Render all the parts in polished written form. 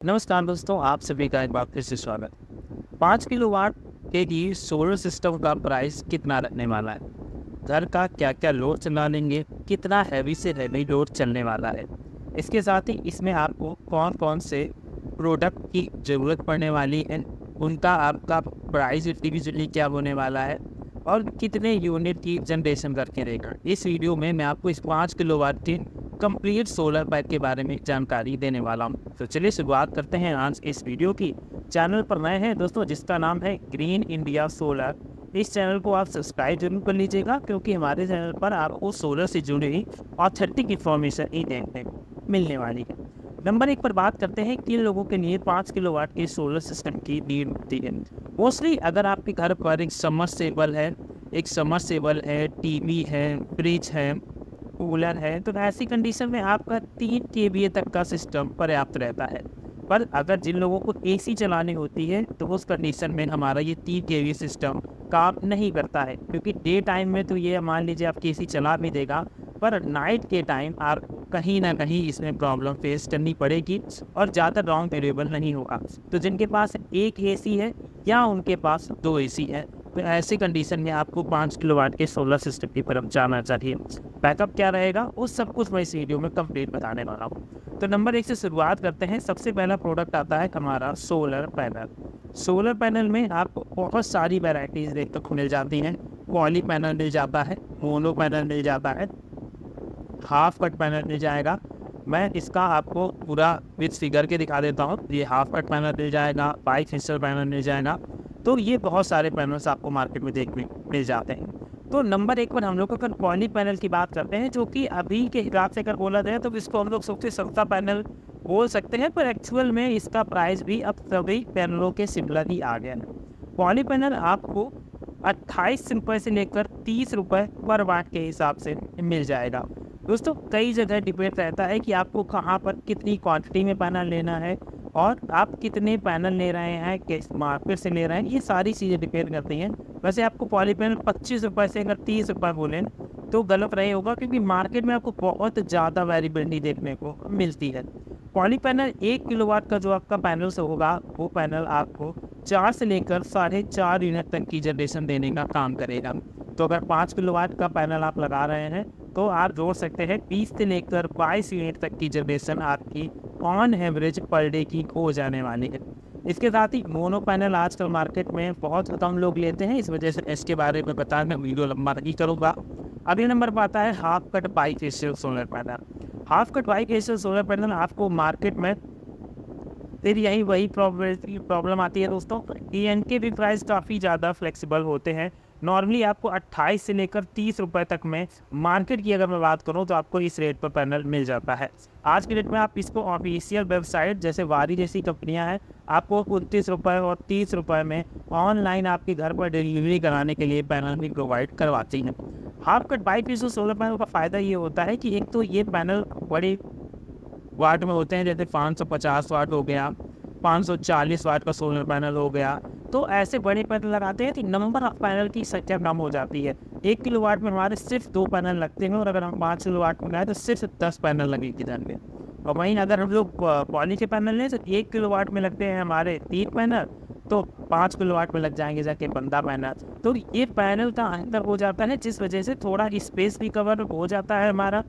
नमस्कार दोस्तों, आप सभी का एक बार फिर से स्वागत। 5 किलोवाट के लिए सोलर सिस्टम का प्राइस कितना रहने वाला है? घर का क्या-क्या लोड चला लेंगे? कितना हैवी से हैवी लोड चलने वाला है? इसके साथ ही इसमें आपको कौन-कौन से प्रोडक्ट की ज़रूरत पड़ने वाली है? उनका आपका प्राइस इंडिविजुअली क्या होने वाला है? और कितने यूनिट की जनरेशन करके देगा? इस वीडियो में मैं आपको इस 5 किलोवाट के कंप्लीट सोलर पैक के बारे में जानकारी देने वाला हूँ। तो चलिए शुरुआत करते हैं आज इस वीडियो की। चैनल पर नए हैं दोस्तों, जिसका नाम है ग्रीन इंडिया सोलर। इस चैनल को आप सब्सक्राइब जरूर कर लीजिएगा, क्योंकि हमारे चैनल पर आपको सोलर से जुड़ी ऑथेंटिक इंफॉर्मेशन ही देखने को मिलने वाली है। नंबर 1 पर बात करते हैं किन लोगों के लिए 5 किलोवाट के सोलर सिस्टम की नीड होती है। मोस्टली अगर आपके घर पर एक समरसेबल है, टीवी है, फ्रिज है, कूलर है, तो ऐसी कंडीशन में आपका 3 केवीए तक का सिस्टम पर्याप्त रहता है। पर अगर जिन लोगों को एसी चलानी होती है, तो उस कंडीशन में हमारा ये 3 केवीए सिस्टम काम नहीं करता है, क्योंकि डे टाइम में तो ये मान लीजिए आपकी एसी चला भी देगा, पर नाइट के टाइम आप कहीं ना कहीं इसमें प्रॉब्लम फेस करनी पड़ेगी और ज़्यादा रॉन्ग वेरिएबल नहीं होगा। तो जिनके पास एक एसी है या उनके पास 2 एसी है, तो ऐसी कंडीशन में आपको 5 किलोवाट के सोलर सिस्टम की तरफ जाना चाहिए। बैकअप क्या रहेगा उस सब कुछ मैं इस वीडियो में कंप्लीट बताने वाला हूँ। तो नंबर 1 से शुरुआत करते हैं। सबसे पहला प्रोडक्ट आता है हमारा सोलर पैनल। सोलर पैनल में आपको बहुत सारी वैरायटीज़ देखने को मिल जाती हैं। पॉली पैनल मिल जाता है, मोनो पैनल मिल जाता है, हाफ कट पैनल मिल जाएगा। मैं इसका आपको पूरा विथ फिगर के दिखा देता हूँ। ये हाफ कट पैनल मिल जाएगा, बाईफेशियल पैनल मिल जाएगा। तो ये बहुत सारे पैनल्स आपको मार्केट में देखने मिल जाते हैं। तो नंबर 1 पर हम लोग अगर पॉली पैनल की बात करते हैं, जो कि अभी के हिसाब से अगर बोला जाए तो इसको हम लोग सबसे सस्ता पैनल बोल सकते हैं, पर एक्चुअल में इसका प्राइस भी अब सभी पैनलों के सिमिलर ही आ गया है। पॉली पैनल आपको 28 रुपये से लेकर 30 रुपये पर वाट के हिसाब से मिल जाएगा। दोस्तों, कई जगह डिपेंड रहता है कि आपको कहाँ पर कितनी क्वांटिटी में पैनल लेना है और आप कितने पैनल ले रहे हैं, किस मार्केट से ले रहे हैं, ये सारी चीज़ें डिपेंड करती हैं। वैसे आपको पॉली पैनल 25 रुपये से अगर 30 रुपये बोलें तो गलत नहीं होगा, क्योंकि मार्केट में आपको बहुत ज़्यादा वेरिएबिलिटी देखने को मिलती है। पॉली पैनल 1 किलोवाट का जो आपका पैनल से होगा, वो पैनल आपको 4 से लेकर 4.5 यूनिट तक की जनरेशन देने का काम करेगा। तो अगर 5 किलोवाट का पैनल आप लगा रहे हैं, तो आप जोड़ सकते हैं 20 से लेकर 22 यूनिट तक की जनरेशन आपकी ऑन एवरेज पर डे की हो जाने वाली है। इसके साथ ही मोनो पैनल आजकल मार्केट में बहुत कम लोग लेते हैं, इस वजह से इसके बारे में बताना वीडियो लंबा नहीं करूँगा। अगले नंबर पर आता है half cut bifacial solar panel. Half cut bifacial solar panel आपको मार्केट में फिर यही वही प्रॉब्लम आती है दोस्तों कि इनके भी प्राइस काफ़ी ज़्यादा फ्लेक्सिबल होते हैं। नॉर्मली आपको 28 से लेकर 30 रुपये तक में, मार्केट की अगर मैं बात करूं तो आपको इस रेट पर पैनल मिल जाता है। आज के डेट में आप इसको ऑफिशियल वेबसाइट जैसे वारी जैसी कंपनियां हैं, आपको 29 रुपये और 30 रुपये में ऑनलाइन आपके घर पर डिलीवरी कराने के लिए पैनल भी प्रोवाइड करवाती हैं। Half cut bifacial solar panel का फ़ायदा ये होता है कि एक तो ये पैनल बड़ी वाट में होते हैं, जैसे 550 वाट हो गया, 540 वाट का सोलर पैनल हो गया। तो ऐसे बड़े पैनल लगाते हैं तो नंबर ऑफ पैनल की संख्या कम हो जाती है। 1 किलोवाट में हमारे सिर्फ 2 पैनल लगते हैं, और अगर हम 5 किलोवाट में लगाए तो सिर्फ 10 पैनल लगे किधर में। और वहीं अगर हम लोग पॉली के पैनल लें तो 1 किलोवाट में लगते हैं हमारे 3 पैनल, तो 5 किलोवाट में लग जाएंगे जाके 15 पैनल। तो ये पैनल का अंतर हो जाता है, जिस वजह से थोड़ा स्पेस भी कवर हो जाता है हमारा।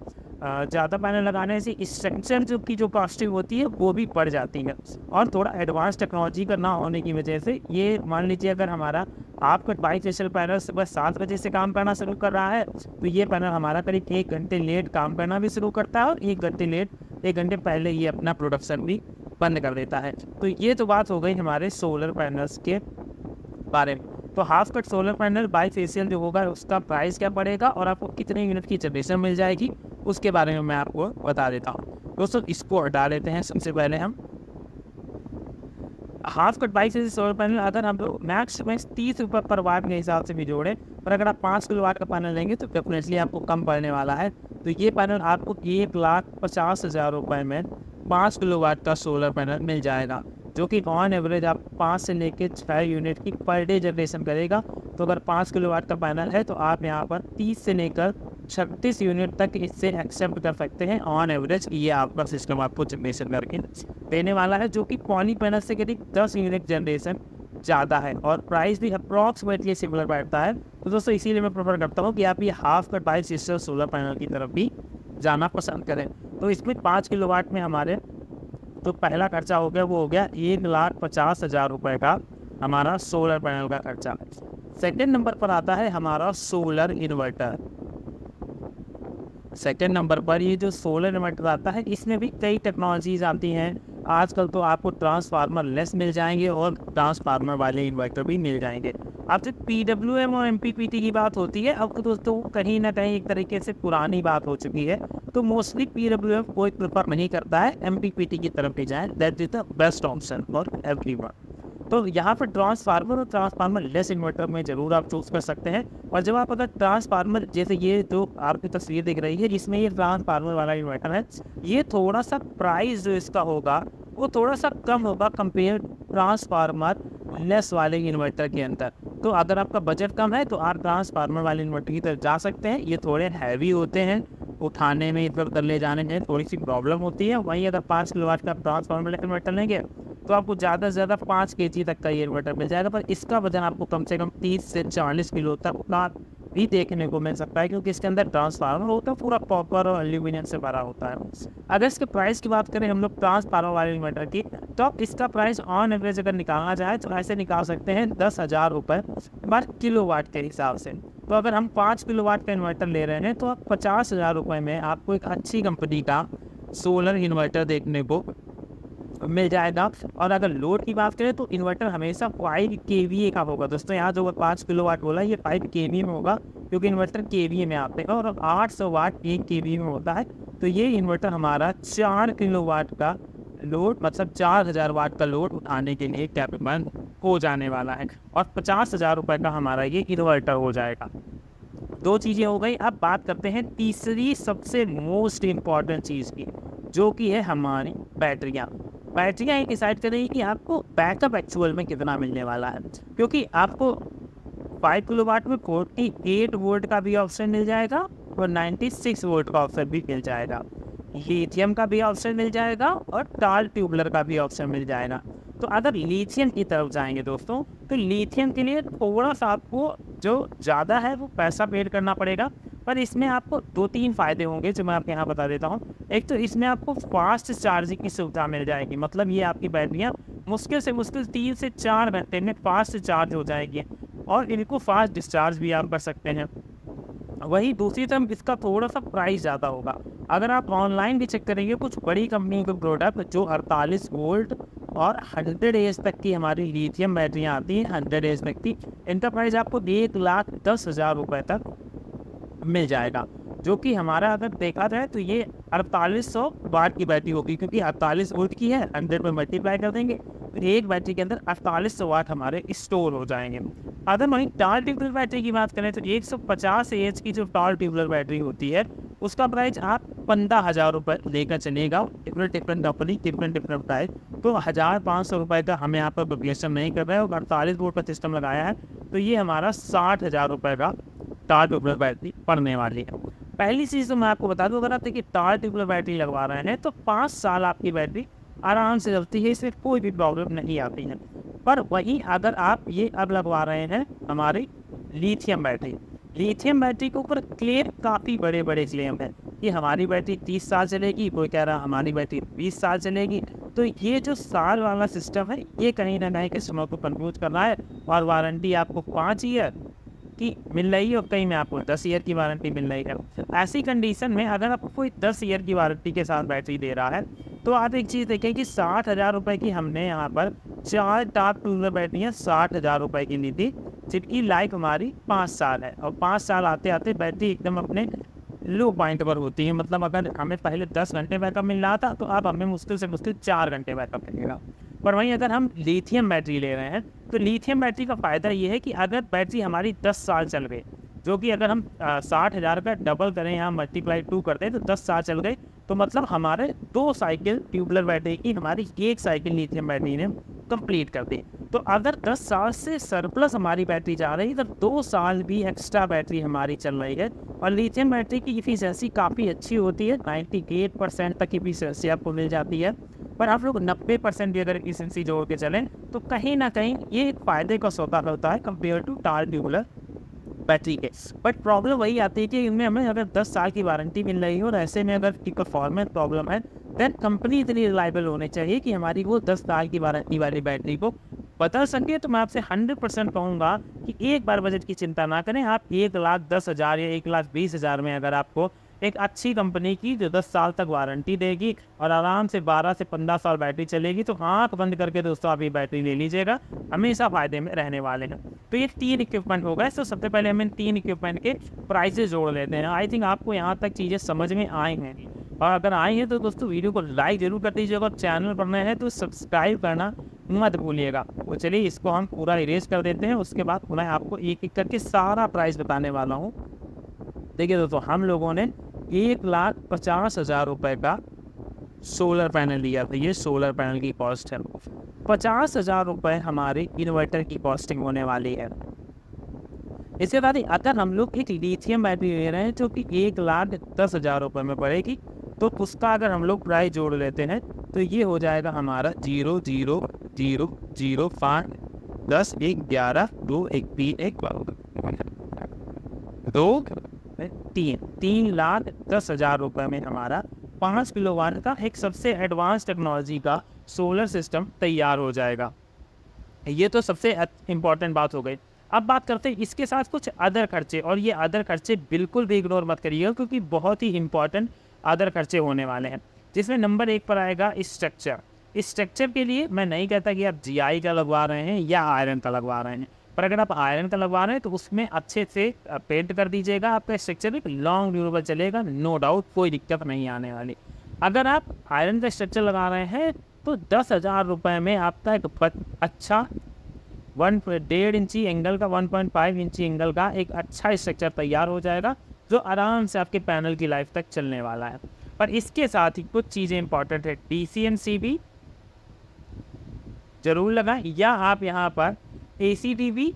ज़्यादा पैनल लगाने से स्ट्रक्चर जो कॉस्टिंग होती है वो भी बढ़ जाती है, और थोड़ा एडवांस टेक्नोलॉजी का ना होने की वजह से ये मान लीजिए अगर हमारा आपका बाईफेशियल पैनल सुबह 7 बजे से काम करना शुरू कर रहा है, तो ये पैनल हमारा करीब 1 घंटे लेट काम करना भी शुरू करता है, और 1 घंटे पहले ये अपना प्रोडक्शन भी बंद कर देता है। तो ये तो बात हो गई हमारे सोलर पैनल्स के बारे में। तो half cut solar panel bifacial जो होगा उसका प्राइस क्या पड़ेगा और आपको कितने यूनिट की जनरेशन मिल जाएगी, उसके बारे में मैं आपको बता देता हूँ। दोस्तों, इसको हटा लेते हैं। सबसे पहले हम half cut bifacial solar panel अगर हम लोग मैक्स में 30 रुपये पर वाट के हिसाब से भी जोड़ें, पर अगर आप 5 किलोवाट का पैनल लेंगे तो डेफिनेटली आपको कम पड़ने वाला है। तो ये पैनल आपको 1,50,000 रुपये में 5 किलोवाट का सोलर पैनल मिल जाएगा, जो कि ऑन एवरेज आप 5 से लेकर 6 यूनिट की पर डे जनरेशन करेगा। तो अगर 5 किलोवाट का पैनल है तो आप यहाँ पर 30 से लेकर 36 यूनिट तक इससे एक्सेप्ट कर सकते हैं ऑन एवरेज। ये आपका सिस्टम आपको जनरेशन करके देने वाला है, जो कि पॉली पैनल से करीब 10 यूनिट जनरेशन ज़्यादा है और प्राइस भी अप्रॉक्सीमेटली सिमिलर बैठता है। तो दोस्तों इसीलिए मैं प्रेफर करता हूँ कि आप ये half cut by sister solar panel की तरफ भी जाना पसंद करें। तो इसमें 5 किलोवाट में हमारे तो पहला खर्चा हो गया, वो हो गया 1,50,000 रुपये का हमारा सोलर पैनल का खर्चा। सेकेंड नंबर पर आता है हमारा सोलर इन्वर्टर। सेकेंड नंबर पर ये जो सोलर इन्वर्टर आता है, इसमें भी कई टेक्नोलॉजीज आती हैं। आजकल तो आपको ट्रांसफार्मर लेस मिल जाएंगे और ट्रांसफार्मर वाले इन्वर्टर भी मिल जाएंगे। अब जब PWM और MPPT की बात होती है, अब तो दोस्तों कहीं ना कहीं एक तरीके से पुरानी बात हो चुकी है। तो मोस्टली PWM कोई प्रेफर नहीं करता है, MPPT की तरफ ही जाए, that is the best option for everyone. तो यहाँ पर ट्रांसफार्मर और ट्रांसफार्मर लेस इन्वर्टर में ज़रूर आप चूज़ कर सकते हैं। और जब आप अगर ट्रांसफार्मर, जैसे ये जो आपकी तस्वीर दिख रही है जिसमें ये ट्रांसफार्मर वाला इन्वर्टर है, ये थोड़ा सा प्राइस जो इसका होगा वो थोड़ा सा कम होगा कंपेयर ट्रांसफार्मर लेस वाले इन्वर्टर के अंदर। तो अगर आपका बजट कम है तो आप ट्रांसफार्मर वाले इन्वर्टर की तरफ जा सकते हैं। ये थोड़े हैवी होते हैं, उठाने में इधर उधर ले जाने में थोड़ी सी प्रॉब्लम होती है। वहीं अगर 5 किलोवाट का ट्रांसफार्मर इन्वर्टर लेंगे तो आपको ज़्यादा से ज़्यादा 5 kg तक का ये इन्वर्टर मिल जाएगा, पर इसका वजन आपको कम से कम 30 से 40 किलो तक का भी देखने को मिल सकता है, क्योंकि इसके अंदर ट्रांसफार्मर होता है पूरा कॉपर और एल्यूमिनियम से भरा होता है। अगर इसके प्राइस की बात करें हम लोग ट्रांसफार्मर वाले इन्वर्टर की, तो आप इसका प्राइस ऑन एवरेज अगर निकालना चाहें तो ऐसे निकाल सकते हैं 10,000 रुपये पर किलोवाट के हिसाब से। तो अगर हम 5 किलोवाट का इन्वर्टर ले रहे हैं तो आप 50,000 रुपये में आपको एक अच्छी कंपनी का सोलर इन्वर्टर देखने को मिल जाएगा। और अगर लोड की बात करें तो इन्वर्टर हमेशा 5 kVA का होगा। दोस्तों यहाँ जो 5 किलोवाट बोला ये 5 kVA में होगा, क्योंकि इन्वर्टर kVA में आते हैं। और 800 वाट 1 kVA में होता है। तो ये इन्वर्टर हमारा 4 किलोवाट का लोड, मतलब 4,000 वाट का लोड उठाने के लिए कैपेबल हो जाने वाला है। और 50,000 रुपये का हमारा ये इन्वर्टर हो जाएगा। दो चीज़ें हो गई। अब बात करते हैं तीसरी सबसे मोस्ट इम्पॉर्टेंट चीज़ की, जो कि है हमारी बैटरियाँ। बैटरियाँ एक डिसाइड करेंगी कि आपको बैकअप एक्चुअल में कितना मिलने वाला है, क्योंकि आपको 5 किलोवाट में 48 वोल्ट का भी ऑप्शन मिल जाएगा और 96 वोल्ट का ऑप्शन भी मिल जाएगा। लिथियम का भी ऑप्शन मिल जाएगा और टाल ट्यूबलर का भी ऑप्शन मिल जाएगा। तो अगर लिथियम की तरफ जाएंगे दोस्तों, तो लिथियम के लिए थोड़ा सा आपको जो ज़्यादा है वो पैसा पेड करना पड़ेगा, पर इसमें आपको 2-3 फ़ायदे होंगे जो मैं आपके यहाँ बता देता हूँ। एक तो इसमें आपको फास्ट चार्जिंग की सुविधा मिल जाएगी, मतलब ये आपकी बैटरियाँ मुश्किल से मुश्किल 3 से 4 घंटे में फास्ट चार्ज हो जाएगी और इनको फास्ट डिस्चार्ज भी आप कर सकते हैं। वहीं दूसरी तरफ इसका थोड़ा सा प्राइस ज़्यादा होगा। अगर आप ऑनलाइन भी चेक करेंगे कुछ बड़ी कंपनी के प्रोडक्ट जो 48 वोल्ट और 100 एज तक की हमारी लिथियम बैटरियाँ आती हैं, 100 एज तक की, इनका प्राइस आपको 1,10,000 रुपये तक मिल जाएगा। जो कि हमारा अगर देखा जाए तो ये 4800 वाट की बैटरी होगी, क्योंकि 48 वोल्ट की है, 100 में मल्टीप्लाई कर देंगे तो एक बैटरी के अंदर 4800 वाट हमारे स्टोर हो जाएंगे। अगर वहीं टाल ट्यूबलर बैटरी की बात करें तो 150 एच की जो टाल ट्यूबलर बैटरी होती है उसका प्राइस आप 15,000 रुपये लेकर चलेगा। Different company different price. तो 1,500 रुपये का हमें यहाँ पर प्रोग्रेशन नहीं कर रहा है और 48 वोल्ट का सिस्टम लगाया है, तो ये हमारा 60,000 रुपये का टाल ट्यूबलर बैटरी पड़ने वाली है। पहली चीज़ तो मैं आपको बता दूं, अगर आप देखिए टाल ट्यूबलर बैटरी लगवा रहे हैं तो 5 साल आपकी बैटरी आराम से चलती है, इसमें कोई भी प्रॉब्लम नहीं आती है। पर वहीं अगर आप ये अब लगवा रहे हैं हमारी लिथियम बैटरी, लिथियम बैटरी के ऊपर क्लेम काफ़ी बड़े बड़े क्लेम है कि हमारी बैटरी 30 साल चलेगी, कोई कह रहा हमारी बैटरी 20 साल चलेगी। तो ये जो साल वाला सिस्टम है ये कहीं ना कहीं कस्टमर को कन्फ्यूज कर रहा है। और वारंटी आपको 5 ईयर की मिल रही है और कहीं में आपको 10 ईयर की वारंटी मिल रही है। ऐसी कंडीशन में अगर आपको कोई 10 ईयर की वारंटी के साथ बैटरी दे रहा है तो आप एक चीज़ देखें कि 60,000 रुपये की हमने यहाँ पर 4 टाल ट्यूबलर बैटरियाँ 60,000 रुपये की ली थी, जिनकी लाइफ हमारी 5 साल है। और 5 साल आते आते बैटरी एकदम अपने लो पॉइंट पर होती है। मतलब अगर हमें पहले 10 घंटे बैकअप मिल रहा था तो अब हमें मुश्किल से मुश्किल 4 घंटे बैकअप मिलेगा। पर वहीं अगर हम लिथियम बैटरी ले रहे हैं तो लिथियम बैटरी का फ़ायदा ये है कि अगर बैटरी हमारी 10 साल चल गई, जो कि अगर हम 60,000 का डबल करें यहाँ मल्टीप्लाई 2 करते हैं तो 10 साल चल गए, तो मतलब हमारे 2 साइकिल ट्यूबलर बैटरी की हमारी 1 साइकिल लिथियम बैटरी ने कंप्लीट कर दें। तो अगर 10 साल से सरप्लस हमारी बैटरी जा रही है तो 2 साल भी एक्स्ट्रा बैटरी हमारी चल रही है। और लिथियम बैटरी की इफिशिएंसी काफ़ी अच्छी होती है, 98% तक इफिशिएंसी आपको मिल जाती है। पर आप लोग 90% भी अगर इफिशिएंसी जोड़ के चलें तो कहीं ना कहीं ये एक फ़ायदे का सौदा होता है compare to tall tubular battery के। बट प्रॉब्लम वही आती है कि इनमें हमें अगर 10 साल की वारंटी मिल रही हो और ऐसे में अगर की परफॉर्मेंस प्रॉब्लम है, देन कंपनी इतनी रिलायबल होनी चाहिए कि हमारी वो 10 साल की वारंटी वाली बैटरी को बदल सके। तो मैं आपसे 100% कहूँगा कि एक बार बजट की चिंता ना करें। आप 1,10,000 या 1,20,000 में अगर आपको एक अच्छी कंपनी की जो 10 साल तक वारंटी देगी और आराम से 12 से 15 साल बैटरी चलेगी, तो आँख बंद करके दोस्तों आप ये बैटरी ले लीजिएगा, हमेशा फ़ायदे में रहने वाले हैं। तो ये 3 इक्विपमेंट हो गए। तो सबसे पहले हम इन 3 इक्विपमेंट के प्राइसेस जोड़ लेते हैं। आई थिंक आपको यहाँ तक चीज़ें समझ में आई हैं, और अगर आई हैं तो दोस्तों वीडियो को लाइक ज़रूर कर दीजिएगा और चैनल पर नए हैं तो सब्सक्राइब करना मत भूलिएगा। तो चलिए इसको हम पूरा इरेज कर देते हैं, उसके बाद पुनः आपको एक एक करके सारा प्राइस बताने वाला हूँ। देखिए दोस्तों, हम लोगों ने 1,50,000 रुपये का सोलर पैनल लिया था। ये सोलर पैनल की कॉस्ट है। 50,000 रुपये हमारे इन्वर्टर की कॉस्टिंग होने वाली है। इसके बाद अगर हम लोग एक लिथियम बैटरी ले रहे हैं जो कि 1,10,000 रुपये में पड़ेगी, तो उसका अगर हम लोग प्राइस जोड़ लेते हैं तो ये हो जाएगा हमारा 0,0,0,0,5 10 1 11 2 1 3 1 2 3,10,000 रुपये में हमारा 5 किलोवाट का एक सबसे एडवांस टेक्नोलॉजी का सोलर सिस्टम तैयार हो जाएगा। ये तो सबसे इम्पॉर्टेंट बात हो गई। अब बात करते हैं इसके साथ कुछ अदर खर्चे, और ये अदर खर्चे बिल्कुल भी इग्नोर मत करिएगा क्योंकि बहुत ही इंपॉर्टेंट अदर खर्चे होने वाले हैं, जिसमें नंबर 1 पर आएगा स्ट्रक्चर। इस स्ट्रक्चर के लिए मैं नहीं कहता कि आप GI का लगवा रहे हैं या आयरन का लगवा रहे हैं, पर अगर आप आयरन का लगवा रहे हैं तो उसमें अच्छे से पेंट कर दीजिएगा। आपका स्ट्रक्चर एक लॉन्ग ड्यूरेबल चलेगा, नो डाउट, कोई दिक्कत नहीं आने वाली। अगर आप आयरन का स्ट्रक्चर लगा रहे हैं तो 10,000 रुपये में आपका एक अच्छा 1.5 इंची एंगल का 1.5 इंची एंगल का एक अच्छा स्ट्रक्चर तैयार हो जाएगा जो आराम से आपके पैनल की लाइफ तक चलने वाला है। पर इसके साथ ही कुछ चीज़ें इंपॉर्टेंट है। DCNCB जरूर लगाएं, या आप यहाँ पर ACDB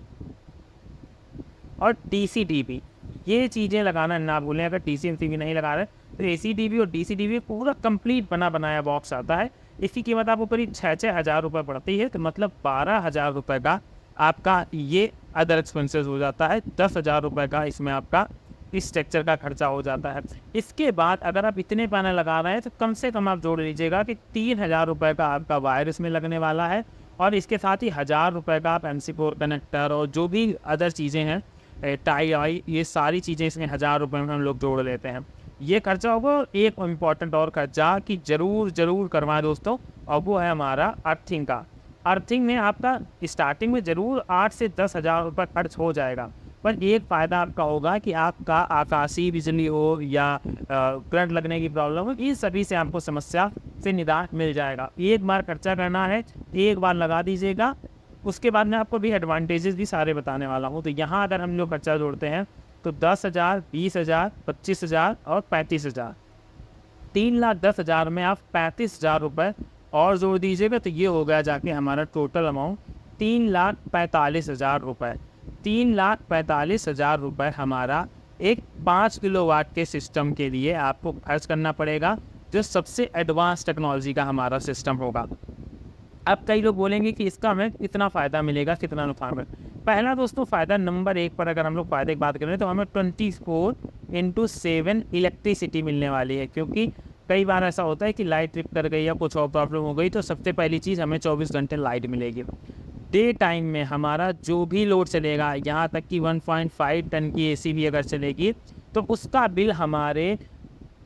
और DCDB ये चीज़ें लगाना ना भूलें। अगर DCNCB नहीं लगा रहे तो ACDB और DCDB पूरा कंप्लीट बना बनाया बॉक्स आता है। इसकी कीमत आपको करीब 6,000 रुपये पड़ती है, तो मतलब 12,000 रुपये का आपका ये अदर एक्सपेंसेस हो जाता है। 10,000 रुपये का इसमें आपका इस स्ट्रक्चर का खर्चा हो जाता है। इसके बाद अगर आप इतने पैनल लगा रहे हैं तो कम से कम आप जोड़ लीजिएगा कि 3,000 रुपये का आपका वायर इसमें लगने वाला है, और इसके साथ ही 1,000 रुपये का आप MC4 कनेक्टर और जो भी अदर चीज़ें हैं, टाई आई, ये सारी चीज़ें इसमें 1,000 रुपये में हम लोग जोड़ लेते हैं। ये खर्चा होगा। एक इम्पॉर्टेंट और खर्चा कि ज़रूर करवाएं दोस्तों, और वो है हमारा अर्थिंग का। अर्थिंग में आपका स्टार्टिंग में ज़रूर 8 से 10,000 रुपये खर्च हो जाएगा, पर एक फ़ायदा आपका होगा कि आपका आकाशीय बिजली हो या करंट लगने की प्रॉब्लम हो, इन सभी से आपको समस्या से निदान मिल जाएगा। एक बार खर्चा करना है, एक बार लगा दीजिएगा, उसके बाद मैं आपको भी एडवांटेजेस भी सारे बताने वाला हूँ। तो यहाँ अगर हम लोग खर्चा जोड़ते हैं तो 10,000, 20,000, 25,000 और 35,000, 3,10,000 में आप 35,000 रुपये और जोड़ दीजिएगा, तो ये हो गया जाके हमारा टोटल अमाउंट 3,45,000 रुपये। 3,45,000 रुपये हमारा एक 5 किलोवाट के सिस्टम के लिए आपको खर्च करना पड़ेगा, जो सबसे एडवांस टेक्नोलॉजी का हमारा सिस्टम होगा। अब कई लोग बोलेंगे कि इसका हमें कितना फ़ायदा मिलेगा, कितना नुकसान है। पहला दोस्तों फ़ायदा नंबर 1 पर अगर हम लोग फ़ायदे की बात करें तो हमें 24/7 इलेक्ट्रिसिटी मिलने वाली है, क्योंकि कई बार ऐसा होता है कि लाइट ट्रिप कर गई या कुछ और प्रॉब्लम हो गई, तो सबसे पहली चीज़ हमें 24 घंटे लाइट मिलेगी। डे टाइम में हमारा जो भी लोड चलेगा, यहाँ तक कि 1.5 टन की AC भी अगर चलेगी, तो उसका बिल हमारे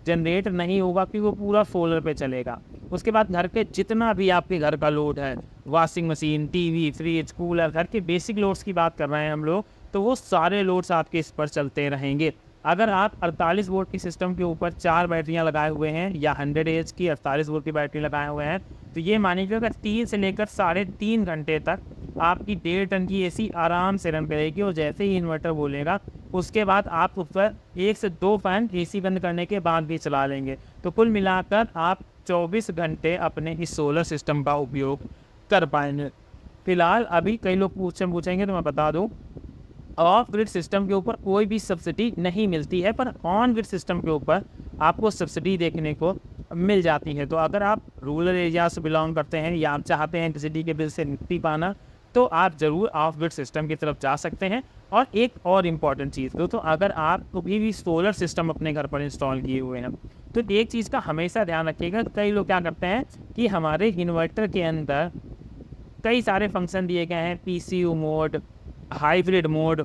जनरेट नहीं होगा क्योंकि वो पूरा सोलर पे चलेगा। उसके बाद घर के जितना भी आपके घर का लोड है, washing machine, TV, fridge, cooler, घर के बेसिक लोड्स की बात कर रहे हैं हम लोग, तो वो सारे लोड्स आपके इस पर चलते रहेंगे। अगर आप 48 वोल्ट की सिस्टम के ऊपर 4 बैटरियां लगाए हुए हैं या 100 AH की 48 वोल्ट की बैटरी लगाए हुए हैं, तो ये मानिए अगर 3 से लेकर 3.5 घंटे तक आपकी 1.5 टन की AC आराम से रन करेगी, और जैसे ही इन्वर्टर बोलेगा उसके बाद आप उस पर 1 से 2 फैन AC बंद करने के बाद भी चला लेंगे। तो कुल मिलाकर आप 24 घंटे अपने इस सोलर सिस्टम का उपयोग कर पाएंगे। फिलहाल अभी कई लोग पूछेंगे तो मैं बता दूं, ऑफ ग्रिड सिस्टम के ऊपर कोई भी सब्सिडी नहीं मिलती है, पर ऑन ग्रिड सिस्टम के ऊपर आपको सब्सिडी देखने को मिल जाती है। तो अगर आप रूरल एरिया से बिलोंग करते हैं या आप चाहते हैं बिजली के बिल से मुक्ति पाना, तो आप ज़रूर ऑफ ग्रिड सिस्टम की तरफ जा सकते हैं। और एक और इम्पॉर्टेंट चीज़ तो अगर आप कभी भी सोलर सिस्टम अपने घर पर इंस्टॉल किए हुए हैं, तो एक चीज़ का हमेशा ध्यान रखिएगा। कई लोग क्या करते हैं कि हमारे इन्वर्टर के अंदर कई सारे फंक्शन दिए गए हैं, पीसीयू मोड, हाइब्रिड मोड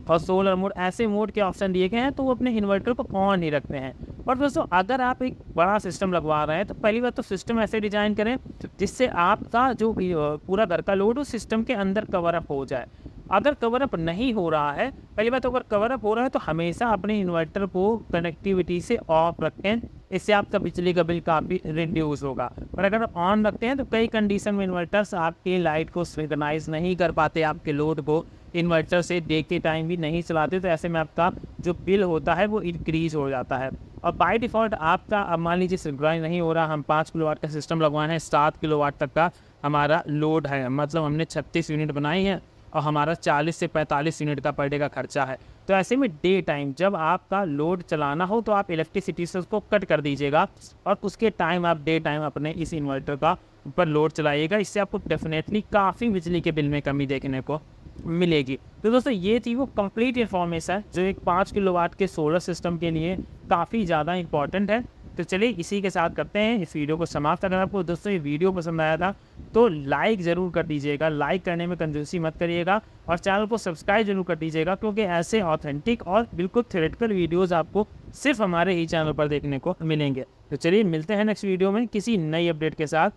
और सोलर मोड, ऐसे मोड के ऑप्शन दिए गए हैं, तो वो अपने इन्वर्टर को ऑन नहीं रखते हैं। और दोस्तों, अगर आप एक बड़ा सिस्टम लगवा रहे हैं तो पहली बात तो सिस्टम ऐसे डिज़ाइन करें जिससे आपका जो पूरा घर का लोड उस सिस्टम के अंदर कवर अप हो जाए। अगर कवर अप नहीं हो रहा है, पहली बात तो अगर कवर अप हो रहा है तो हमेशा अपने इन्वर्टर को कनेक्टिविटी से ऑफ रखें, इससे आपका बिजली का बिल काफ़ी रिड्यूस होगा। और अगर आप ऑन रखते हैं तो कई कंडीशन में इन्वर्टर्स आपके लाइट को सिंक्रोनाइज नहीं कर पाते, आपके लोड को इन्वर्टर से डे के टाइम भी नहीं चलाते, तो ऐसे में आपका जो बिल होता है वो इंक्रीज़ हो जाता है। और बाय डिफ़ॉल्ट आपका, अब मान लीजिए सिंक्रोनाइज नहीं हो रहा, हम 5 किलोवाट का सिस्टम लगवाए हैं, 7 किलोवाट तक का हमारा लोड है, मतलब हमने 36 यूनिट बनाई है और हमारा 40 से 45 यूनिट का पर डे का खर्चा है। तो ऐसे में डे टाइम जब आपका लोड चलाना हो तो आप इलेक्ट्रिसिटी से उसको कट कर दीजिएगा और उसके टाइम आप डे टाइम अपने इस इन्वर्टर का ऊपर लोड चलाइएगा। इससे आपको डेफिनेटली काफ़ी बिजली के बिल में कमी देखने को मिलेगी। तो दोस्तों, ये थी वो कंप्लीट इन्फॉर्मेशन जो एक 5 किलोवाट के सोलर सिस्टम के लिए काफ़ी ज़्यादा इंपॉर्टेंट है। तो चलिए इसी के साथ करते हैं इस वीडियो को समाप्त। अगर आपको दोस्तों ये वीडियो पसंद आया था तो लाइक ज़रूर कर दीजिएगा, लाइक करने में कंजूसी मत करिएगा और चैनल को सब्सक्राइब जरूर कर दीजिएगा, क्योंकि ऐसे ऑथेंटिक और बिल्कुल थ्योरेटिकल वीडियोस आपको सिर्फ हमारे ही चैनल पर देखने को मिलेंगे। तो चलिए मिलते हैं नेक्स्ट वीडियो में किसी नई अपडेट के साथ।